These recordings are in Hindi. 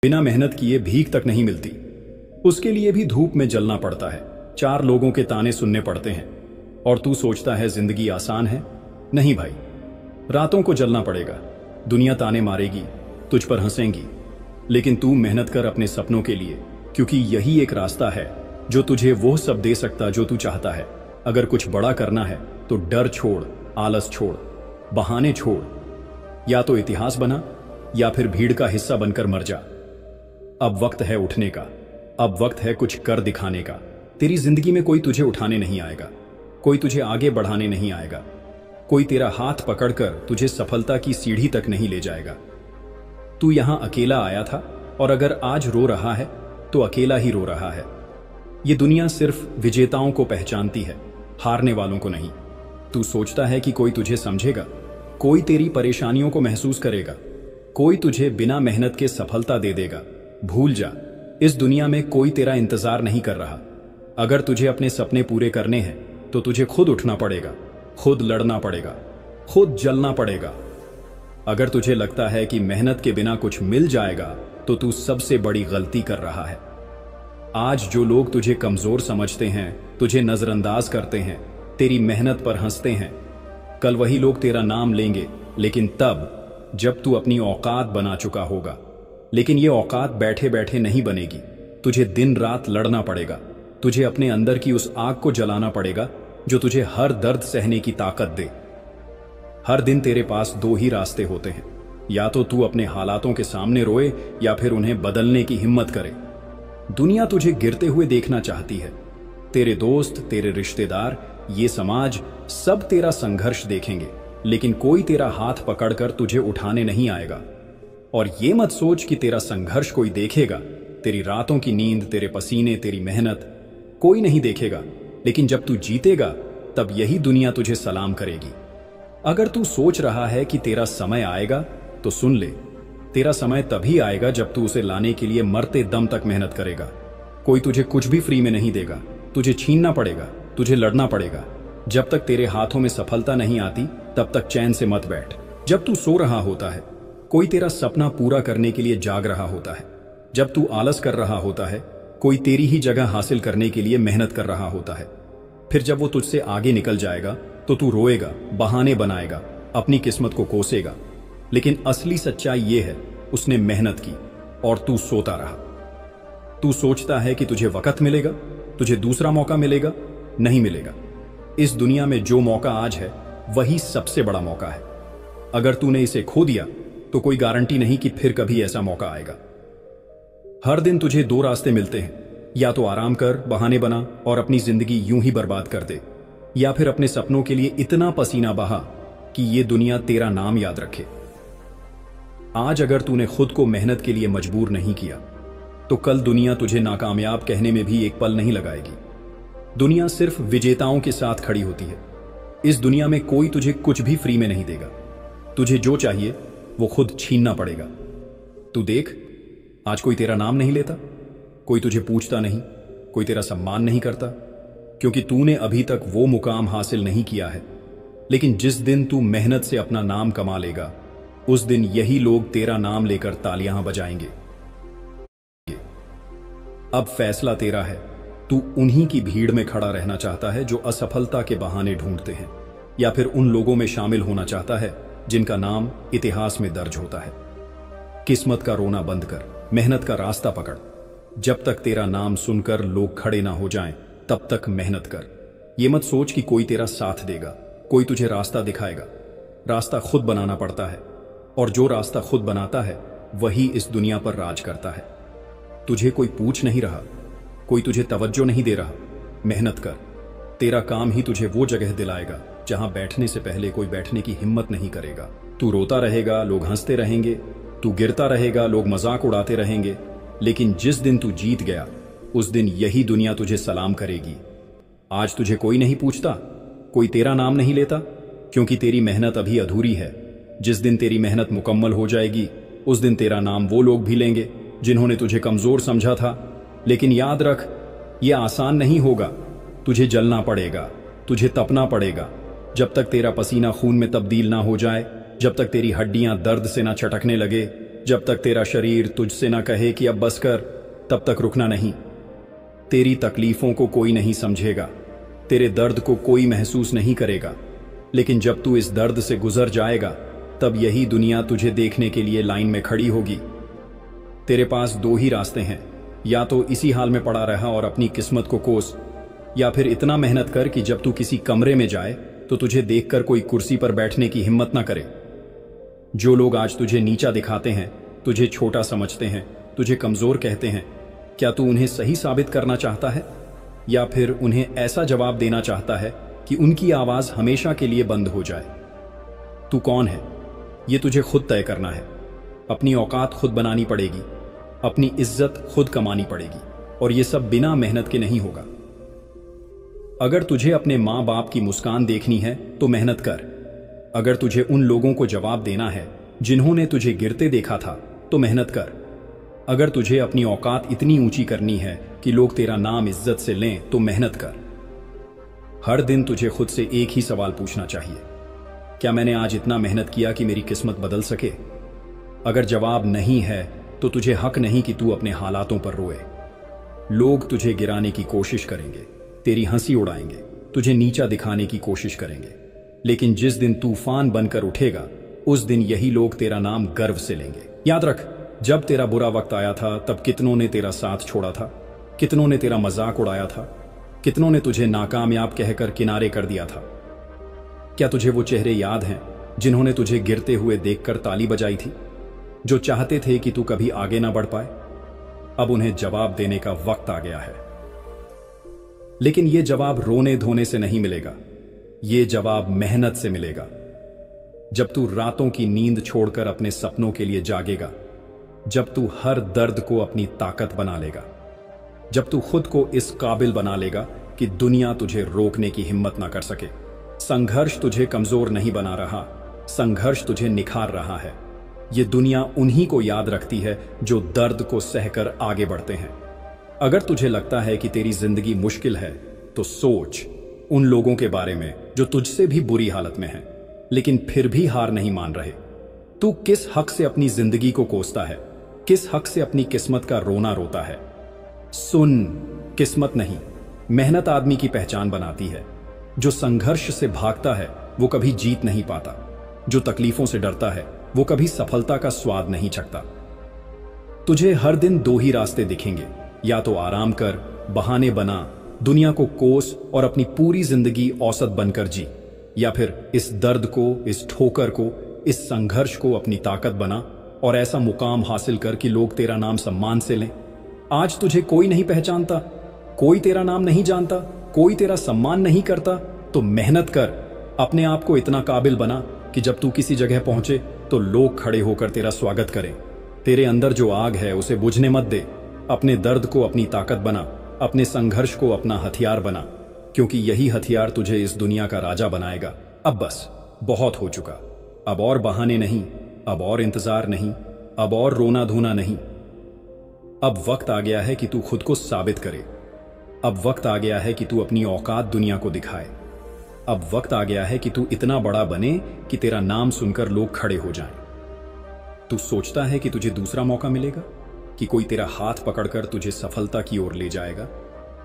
बिना मेहनत किए भीख तक नहीं मिलती। उसके लिए भी धूप में जलना पड़ता है, 4 लोगों के ताने सुनने पड़ते हैं। और तू सोचता है जिंदगी आसान है? नहीं भाई, रातों को जलना पड़ेगा। दुनिया ताने मारेगी, तुझ पर हंसेंगी, लेकिन तू मेहनत कर अपने सपनों के लिए, क्योंकि यही एक रास्ता है जो तुझे वो सब दे सकता जो तू चाहता है। अगर कुछ बड़ा करना है तो डर छोड़, आलस छोड़, बहाने छोड़। या तो इतिहास बना या फिर भीड़ का हिस्सा बनकर मर जा। अब वक्त है उठने का, अब वक्त है कुछ कर दिखाने का। तेरी जिंदगी में कोई तुझे उठाने नहीं आएगा, कोई तुझे आगे बढ़ाने नहीं आएगा, कोई तेरा हाथ पकड़कर तुझे सफलता की सीढ़ी तक नहीं ले जाएगा। तू यहां अकेला आया था, और अगर आज रो रहा है तो अकेला ही रो रहा है। ये दुनिया सिर्फ विजेताओं को पहचानती है, हारने वालों को नहीं। तू सोचता है कि कोई तुझे समझेगा, कोई तेरी परेशानियों को महसूस करेगा, कोई तुझे बिना मेहनत के सफलता दे देगा। भूल जा, इस दुनिया में कोई तेरा इंतजार नहीं कर रहा। अगर तुझे अपने सपने पूरे करने हैं तो तुझे खुद उठना पड़ेगा, खुद लड़ना पड़ेगा, खुद जलना पड़ेगा। अगर तुझे लगता है कि मेहनत के बिना कुछ मिल जाएगा तो तू सबसे बड़ी गलती कर रहा है। आज जो लोग तुझे कमजोर समझते हैं, तुझे नजरअंदाज करते हैं, तेरी मेहनत पर हंसते हैं, कल वही लोग तेरा नाम लेंगे, लेकिन तब जब तू अपनी औकात बना चुका होगा। लेकिन ये औकात बैठे बैठे नहीं बनेगी। तुझे दिन रात लड़ना पड़ेगा, तुझे अपने अंदर की उस आग को जलाना पड़ेगा जो तुझे हर दर्द सहने की ताकत दे। हर दिन तेरे पास 2 ही रास्ते होते हैं, या तो तू अपने हालातों के सामने रोए या फिर उन्हें बदलने की हिम्मत करे। दुनिया तुझे गिरते हुए देखना चाहती है। तेरे दोस्त, तेरे रिश्तेदार, ये समाज सब तेरा संघर्ष देखेंगे, लेकिन कोई तेरा हाथ पकड़कर तुझे उठाने नहीं आएगा। और ये मत सोच कि तेरा संघर्ष कोई देखेगा। तेरी रातों की नींद, तेरे पसीने, तेरी मेहनत कोई नहीं देखेगा। लेकिन जब तू जीतेगा तब यही दुनिया तुझे सलाम करेगी। अगर तू सोच रहा है कि तेरा समय आएगा तो सुन ले, तेरा समय तभी आएगा जब तू उसे लाने के लिए मरते दम तक मेहनत करेगा। कोई तुझे कुछ भी फ्री में नहीं देगा, तुझे छीनना पड़ेगा, तुझे लड़ना पड़ेगा। जब तक तेरे हाथों में सफलता नहीं आती तब तक चैन से मत बैठ। जब तू सो रहा होता है कोई तेरा सपना पूरा करने के लिए जाग रहा होता है। जब तू आलस कर रहा होता है कोई तेरी ही जगह हासिल करने के लिए मेहनत कर रहा होता है। फिर जब वो तुझसे आगे निकल जाएगा तो तू रोएगा, बहाने बनाएगा, अपनी किस्मत को कोसेगा। लेकिन असली सच्चाई ये है, उसने मेहनत की और तू सोता रहा। तू सोचता है कि तुझे वक्त मिलेगा, तुझे दूसरा मौका मिलेगा। नहीं मिलेगा। इस दुनिया में जो मौका आज है वही सबसे बड़ा मौका है। अगर तूने इसे खो दिया तो कोई गारंटी नहीं कि फिर कभी ऐसा मौका आएगा। हर दिन तुझे 2 रास्ते मिलते हैं, या तो आराम कर, बहाने बना और अपनी जिंदगी यूं ही बर्बाद कर दे, या फिर अपने सपनों के लिए इतना पसीना बहा कि ये दुनिया तेरा नाम याद रखे। आज अगर तूने खुद को मेहनत के लिए मजबूर नहीं किया तो कल दुनिया तुझे नाकामयाब कहने में भी एक पल नहीं लगाएगी। दुनिया सिर्फ विजेताओं के साथ खड़ी होती है। इस दुनिया में कोई तुझे कुछ भी फ्री में नहीं देगा। तुझे जो चाहिए वो खुद छीनना पड़ेगा। तू देख, आज कोई तेरा नाम नहीं लेता, कोई तुझे पूछता नहीं, कोई तेरा सम्मान नहीं करता, क्योंकि तूने अभी तक वो मुकाम हासिल नहीं किया है। लेकिन जिस दिन तू मेहनत से अपना नाम कमा लेगा, उस दिन यही लोग तेरा नाम लेकर तालियां बजाएंगे। अब फैसला तेरा है। तू उन्हीं की भीड़ में खड़ा रहना चाहता है जो असफलता के बहाने ढूंढते हैं, या फिर उन लोगों में शामिल होना चाहता है जिनका नाम इतिहास में दर्ज होता है। किस्मत का रोना बंद कर, मेहनत का रास्ता पकड़। जब तक तेरा नाम सुनकर लोग खड़े ना हो जाएं, तब तक मेहनत कर। ये मत सोच कि कोई तेरा साथ देगा, कोई तुझे रास्ता दिखाएगा। रास्ता खुद बनाना पड़ता है, और जो रास्ता खुद बनाता है वही इस दुनिया पर राज करता है। तुझे कोई पूछ नहीं रहा, कोई तुझे तवज्जो नहीं दे रहा। मेहनत कर, तेरा काम ही तुझे वो जगह दिलाएगा जहां बैठने से पहले कोई बैठने की हिम्मत नहीं करेगा। तू रोता रहेगा, लोग हंसते रहेंगे, तू गिरता रहेगा, लोग मजाक उड़ाते रहेंगे, लेकिन जिस दिन तू जीत गया उस दिन यही दुनिया तुझे सलाम करेगी। आज तुझे कोई नहीं पूछता, कोई तेरा नाम नहीं लेता, क्योंकि तेरी मेहनत अभी अधूरी है। जिस दिन तेरी मेहनत मुकम्मल हो जाएगी उस दिन तेरा नाम वो लोग भी लेंगे जिन्होंने तुझे कमजोर समझा था। लेकिन याद रख, यह आसान नहीं होगा। तुझे जलना पड़ेगा, तुझे तपना पड़ेगा। जब तक तेरा पसीना खून में तब्दील ना हो जाए, जब तक तेरी हड्डियां दर्द से ना चटकने लगे, जब तक तेरा शरीर तुझसे ना कहे कि अब बस कर, तब तक रुकना नहीं। तेरी तकलीफों को कोई नहीं समझेगा, तेरे दर्द को कोई महसूस नहीं करेगा, लेकिन जब तू इस दर्द से गुजर जाएगा तब यही दुनिया तुझे देखने के लिए लाइन में खड़ी होगी। तेरे पास दो ही रास्ते हैं, या तो इसी हाल में पड़ा रहा और अपनी किस्मत को कोस, या फिर इतना मेहनत कर कि जब तू किसी कमरे में जाए तो तुझे देखकर कोई कुर्सी पर बैठने की हिम्मत ना करे। जो लोग आज तुझे नीचा दिखाते हैं, तुझे छोटा समझते हैं, तुझे कमजोर कहते हैं, क्या तू उन्हें सही साबित करना चाहता है, या फिर उन्हें ऐसा जवाब देना चाहता है कि उनकी आवाज हमेशा के लिए बंद हो जाए? तू कौन है, ये तुझे खुद तय करना है। अपनी औकात खुद बनानी पड़ेगी, अपनी इज्जत खुद कमानी पड़ेगी, और ये सब बिना मेहनत के नहीं होगा। अगर तुझे अपने माँ बाप की मुस्कान देखनी है तो मेहनत कर। अगर तुझे उन लोगों को जवाब देना है जिन्होंने तुझे गिरते देखा था तो मेहनत कर। अगर तुझे अपनी औकात इतनी ऊंची करनी है कि लोग तेरा नाम इज्जत से लें तो मेहनत कर। हर दिन तुझे खुद से एक ही सवाल पूछना चाहिए, क्या मैंने आज इतना मेहनत किया कि मेरी किस्मत बदल सके? अगर जवाब नहीं है तो तुझे हक नहीं कि तू अपने हालातों पर रोए। लोग तुझे गिराने की कोशिश करेंगे, तेरी हंसी उड़ाएंगे, तुझे नीचा दिखाने की कोशिश करेंगे, लेकिन जिस दिन तूफान बनकर उठेगा उस दिन यही लोग तेरा नाम गर्व से लेंगे। याद रख, जब तेरा बुरा वक्त आया था तब कितनों ने तेरा साथ छोड़ा था, कितनों ने तेरा मजाक उड़ाया था, कितनों ने तुझे नाकामयाब कहकर किनारे कर दिया था। क्या तुझे वो चेहरे याद हैं जिन्होंने तुझे गिरते हुए देखकर ताली बजाई थी, जो चाहते थे कि तू कभी आगे ना बढ़ पाए? अब उन्हें जवाब देने का वक्त आ गया है, लेकिन यह जवाब रोने धोने से नहीं मिलेगा, यह जवाब मेहनत से मिलेगा। जब तू रातों की नींद छोड़कर अपने सपनों के लिए जागेगा, जब तू हर दर्द को अपनी ताकत बना लेगा, जब तू खुद को इस काबिल बना लेगा कि दुनिया तुझे रोकने की हिम्मत ना कर सके। संघर्ष तुझे कमजोर नहीं बना रहा, संघर्ष तुझे निखार रहा है। यह दुनिया उन्हीं को याद रखती है जो दर्द को सहकर आगे बढ़ते हैं। अगर तुझे लगता है कि तेरी जिंदगी मुश्किल है तो सोच उन लोगों के बारे में जो तुझसे भी बुरी हालत में हैं, लेकिन फिर भी हार नहीं मान रहे। तू किस हक से अपनी जिंदगी को कोसता है, किस हक से अपनी किस्मत का रोना रोता है? सुन, किस्मत नहीं, मेहनत आदमी की पहचान बनाती है। जो संघर्ष से भागता है वो कभी जीत नहीं पाता, जो तकलीफों से डरता है वो कभी सफलता का स्वाद नहीं चखता। तुझे हर दिन दो ही रास्ते दिखेंगे, या तो आराम कर, बहाने बना, दुनिया को कोस और अपनी पूरी जिंदगी औसत बनकर जी, या फिर इस दर्द को, इस ठोकर को, इस संघर्ष को अपनी ताकत बना और ऐसा मुकाम हासिल कर कि लोग तेरा नाम सम्मान से लें। आज तुझे कोई नहीं पहचानता, कोई तेरा नाम नहीं जानता, कोई तेरा सम्मान नहीं करता, तो मेहनत कर, अपने आप को इतना काबिल बना कि जब तू किसी जगह पहुंचे तो लोग खड़े होकर तेरा स्वागत करें। तेरे अंदर जो आग है उसे बुझने मत दे। अपने दर्द को अपनी ताकत बना, अपने संघर्ष को अपना हथियार बना, क्योंकि यही हथियार तुझे इस दुनिया का राजा बनाएगा। अब बस बहुत हो चुका, अब और बहाने नहीं, अब और इंतजार नहीं, अब और रोना धोना नहीं। अब वक्त आ गया है कि तू खुद को साबित करे। अब वक्त आ गया है कि तू अपनी औकात दुनिया को दिखाए। अब वक्त आ गया है कि तू इतना बड़ा बने कि तेरा नाम सुनकर लोग खड़े हो जाएं। तू सोचता है कि तुझे दूसरा मौका मिलेगा, कि कोई तेरा हाथ पकड़कर तुझे सफलता की ओर ले जाएगा?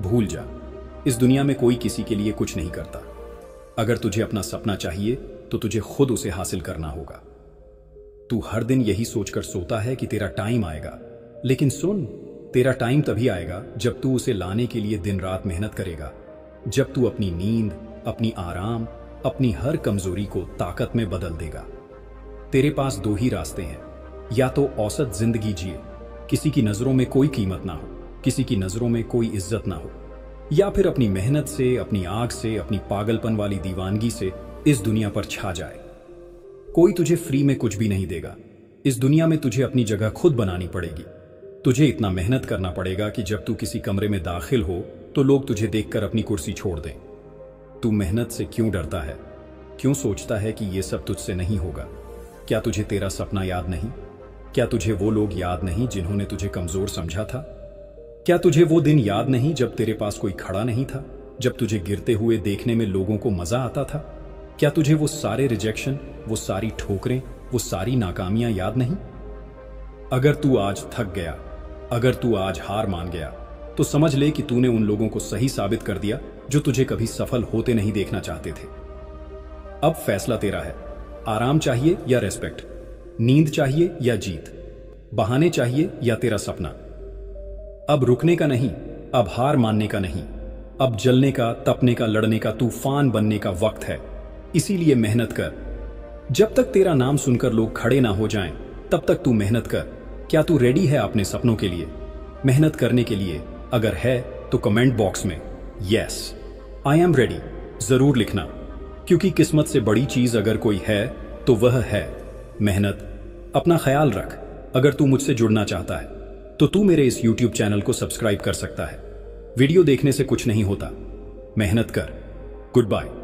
भूल जा, इस दुनिया में कोई किसी के लिए कुछ नहीं करता। अगर तुझे अपना सपना चाहिए तो तुझे खुद उसे हासिल करना होगा। तू हर दिन यही सोचकर सोता है कि तेरा टाइम आएगा, लेकिन सुन, तेरा टाइम तभी आएगा जब तू उसे लाने के लिए दिन रात मेहनत करेगा, जब तू अपनी नींद, अपनी आराम, अपनी हर कमजोरी को ताकत में बदल देगा। तेरे पास दो ही रास्ते हैं, या तो औसत जिंदगी जिए, किसी की नजरों में कोई कीमत ना हो, किसी की नजरों में कोई इज्जत ना हो, या फिर अपनी मेहनत से, अपनी आग से, अपनी पागलपन वाली दीवानगी से इस दुनिया पर छा जाए। कोई तुझे फ्री में कुछ भी नहीं देगा। इस दुनिया में तुझे अपनी जगह खुद बनानी पड़ेगी। तुझे इतना मेहनत करना पड़ेगा कि जब तू किसी कमरे में दाखिल हो तो लोग तुझे देखकर अपनी कुर्सी छोड़ दें। तू मेहनत से क्यों डरता है? क्यों सोचता है कि यह सब तुझसे नहीं होगा? क्या तुझे तेरा सपना याद नहीं? क्या तुझे वो लोग याद नहीं जिन्होंने तुझे कमजोर समझा था? क्या तुझे वो दिन याद नहीं जब तेरे पास कोई खड़ा नहीं था, जब तुझे गिरते हुए देखने में लोगों को मजा आता था? क्या तुझे वो सारे रिजेक्शन, वो सारी ठोकरें, वो सारी नाकामियां याद नहीं? अगर तू आज थक गया, अगर तू आज हार मान गया, तो समझ ले कि तूने उन लोगों को सही साबित कर दिया जो तुझे कभी सफल होते नहीं देखना चाहते थे। अब फैसला तेरा है। आराम चाहिए या रेस्पेक्ट, नींद चाहिए या जीत, बहाने चाहिए या तेरा सपना। अब रुकने का नहीं, अब हार मानने का नहीं, अब जलने का, तपने का, लड़ने का, तूफान बनने का वक्त है। इसीलिए मेहनत कर। जब तक तेरा नाम सुनकर लोग खड़े ना हो जाएं, तब तक तू मेहनत कर। क्या तू रेडी है अपने सपनों के लिए, मेहनत करने के लिए? अगर है तो कमेंट बॉक्स में यस आई एम रेडी जरूर लिखना, क्योंकि किस्मत से बड़ी चीज अगर कोई है तो वह है मेहनत। अपना ख्याल रख। अगर तू मुझसे जुड़ना चाहता है तो तू मेरे इस YouTube चैनल को सब्सक्राइब कर सकता है। वीडियो देखने से कुछ नहीं होता, मेहनत कर। Good bye.